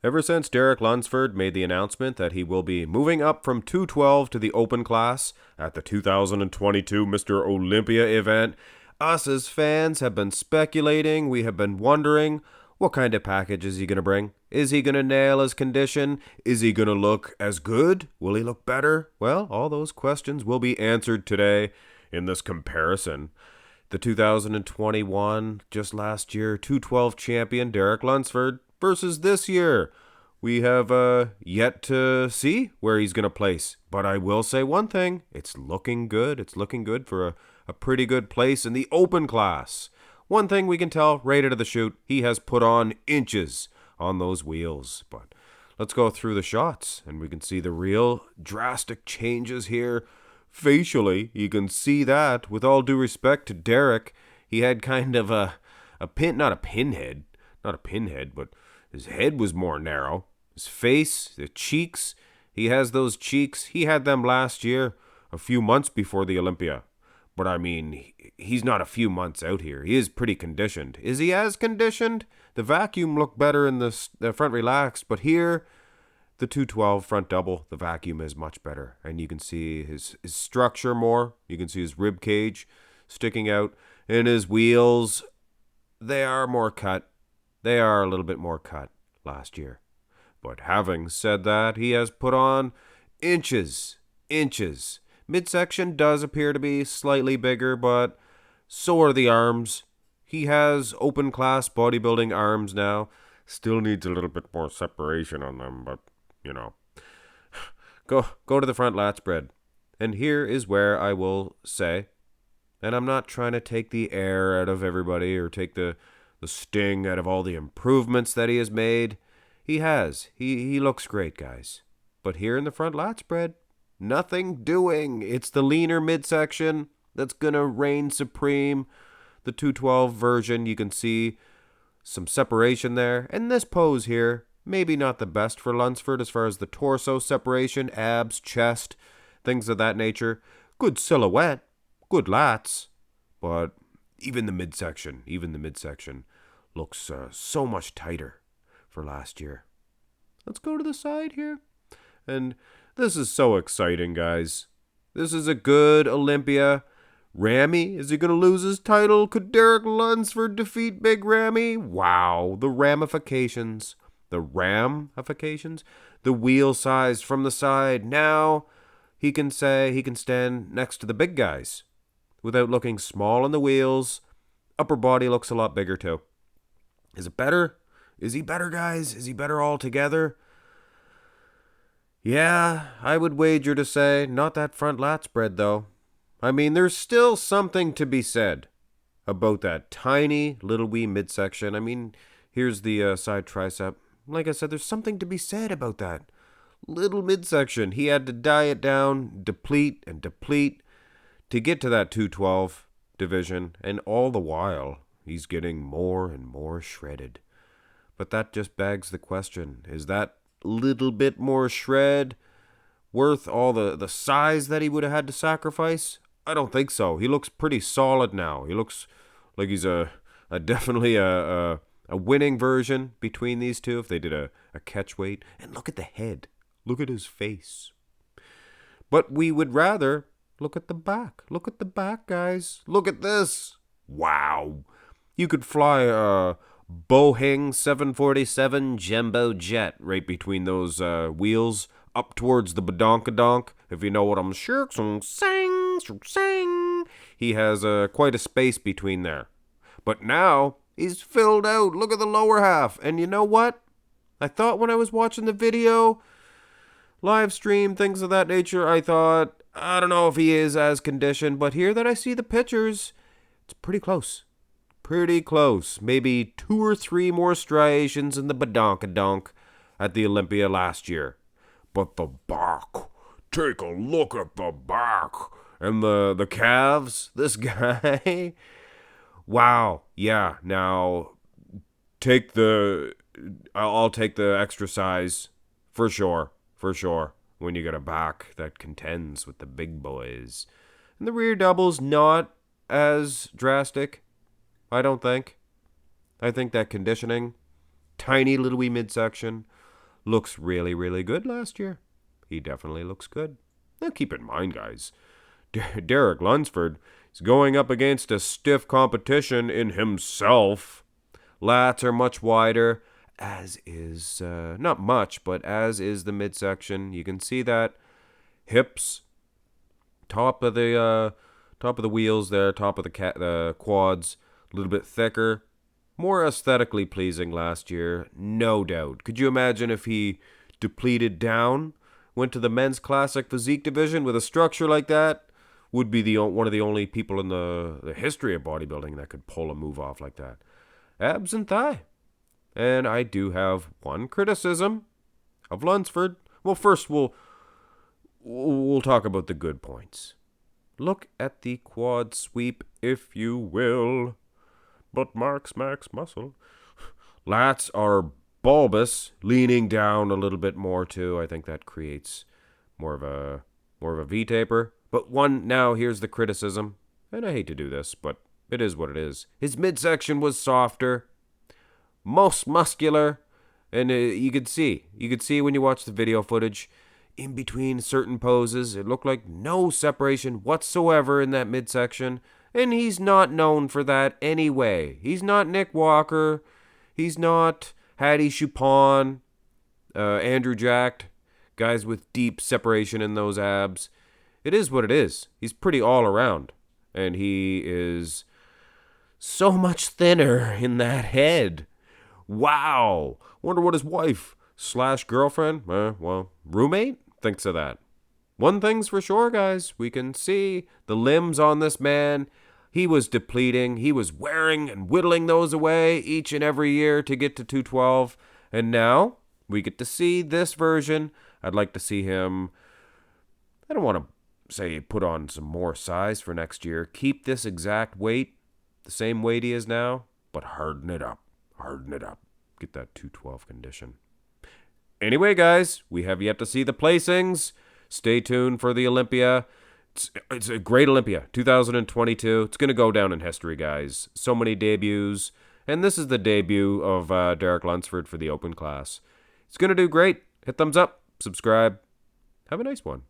Ever since Derek Lunsford made the announcement that he will be moving up from 212 to the open class at the 2022 Mr. Olympia event, us as fans have been speculating, we have been wondering, what kind of package is he going to bring? Is he going to nail his condition? Is he going to look as good? Will he look better? Well, all those questions will be answered today in this comparison. The 2021, just last year, 212 champion Derek Lunsford versus this year. We have yet to see where he's going to place. But I will say one thing. It's looking good. It's looking good for a pretty good place in the open class. One thing we can tell right out of the chute, he has put on inches on those wheels. But let's go through the shots and we can see the real drastic changes here. Facially, you can see that. With all due respect to Derek, he had kind of not a pinhead, but his head was more narrow. His face, the cheeks, he has those cheeks. He had them last year, a few months before the Olympia. But I mean, he's not a few months out here. He is pretty conditioned. Is he as conditioned? The vacuum looked better in the front relaxed, but here, the 212 front double, the vacuum is much better. And you can see his structure more. You can see his rib cage sticking out. And his wheels, they are more cut. They are a little bit more cut last year. But having said that, he has put on inches. Midsection does appear to be slightly bigger, but so are the arms. He has open class bodybuilding arms now. Still needs a little bit more separation on them, but you know. Go to the front lat spread. And here is where I will say, and I'm not trying to take the air out of everybody or take the sting out of all the improvements that he has made. He has. He looks great, guys. But here in the front lat spread, nothing doing. It's the leaner midsection that's going to reign supreme. The 212 version, you can see some separation there. And this pose here, maybe not the best for Lunsford as far as the torso separation, abs, chest, things of that nature. Good silhouette, good lats, but even the midsection looks so much tighter for last year. Let's go to the side here. And this is so exciting, guys. This is a good Olympia. Ramy, is he going to lose his title? Could Derek Lunsford defeat Big Ramy? Wow, the ramifications. The wheel size from the side. Now he can say he can stand next to the big guys without looking small in the wheels. Upper body looks a lot bigger too. Is it better? Is he better, guys? Is he better altogether? Yeah, I would wager to say not that front lat spread, though. I mean, there's still something to be said about that tiny little wee midsection. I mean, here's the side tricep. Like I said, there's something to be said about that little midsection. He had to diet down, deplete to get to that 212 division, and all the while, he's getting more and more shredded. But that just begs the question, is that little bit more shred worth all the size that he would have had to sacrifice? I don't think so. He looks pretty solid now. He looks like he's definitely a winning version between these two if they did a catch weight. And look at the head. Look at his face. But we would rather look at the back. Look at the back, guys. Look at this. Wow. You could fly a Boeing 747 Jumbo jet right between those wheels up towards the badonkadonk, if you know what I'm saying. He has quite a space between there. But now he's filled out. Look at the lower half. And you know what? I thought when I was watching the video, live stream, things of that nature, I thought, I don't know if he is as conditioned, but here that I see the pictures, it's pretty close. Maybe 2 or 3 more striations in the badonkadonk at the Olympia last year. But the back, take a look at the back. And the calves, this guy. Wow, yeah, now I'll take the extra size for sure, when you get a back that contends with the big boys. And the rear double's not as drastic, I don't think. I think that conditioning, tiny little wee midsection, looks really, really good last year. He definitely looks good. Now keep in mind, guys, Derek Lunsford is going up against a stiff competition in himself. Lats are much wider, as is, not much, but as is the midsection. You can see that. Hips, top of the wheels there, top of the quads, a little bit thicker. More aesthetically pleasing last year, no doubt. Could you imagine if he depleted down, went to the men's classic physique division with a structure like that? Would be one of the only people in the history of bodybuilding that could pull a move off like that. Abs and thigh. And I do have one criticism of Lunsford. Well, first we'll talk about the good points. Look at the quad sweep, if you will. But Mark's max muscle. Lats are bulbous, leaning down a little bit more too. I think that creates more of a V-taper. But here's the criticism, and I hate to do this, but it is what it is. His midsection was softer, most muscular, and you could see when you watch the video footage, in between certain poses, it looked like no separation whatsoever in that midsection. And he's not known for that anyway. He's not Nick Walker. He's not Hattie Chupon, Andrew Jacked, guys with deep separation in those abs. It is what it is. He's pretty all around. And he is so much thinner in that head. Wow. Wonder what his wife / girlfriend, roommate, thinks of that. One thing's for sure, guys. We can see the limbs on this man. He was depleting. He was wearing and whittling those away each and every year to get to 212. And now we get to see this version. I'd like to see him, I don't want to say put on some more size for next year. Keep this exact weight, the same weight he is now, but harden it up. Harden it up. Get that 212 condition. Anyway, guys, we have yet to see the placings. Stay tuned for the Olympia. It's a great Olympia, 2022. It's going to go down in history, guys. So many debuts. And this is the debut of Derek Lunsford for the open class. It's going to do great. Hit thumbs up, subscribe. Have a nice one.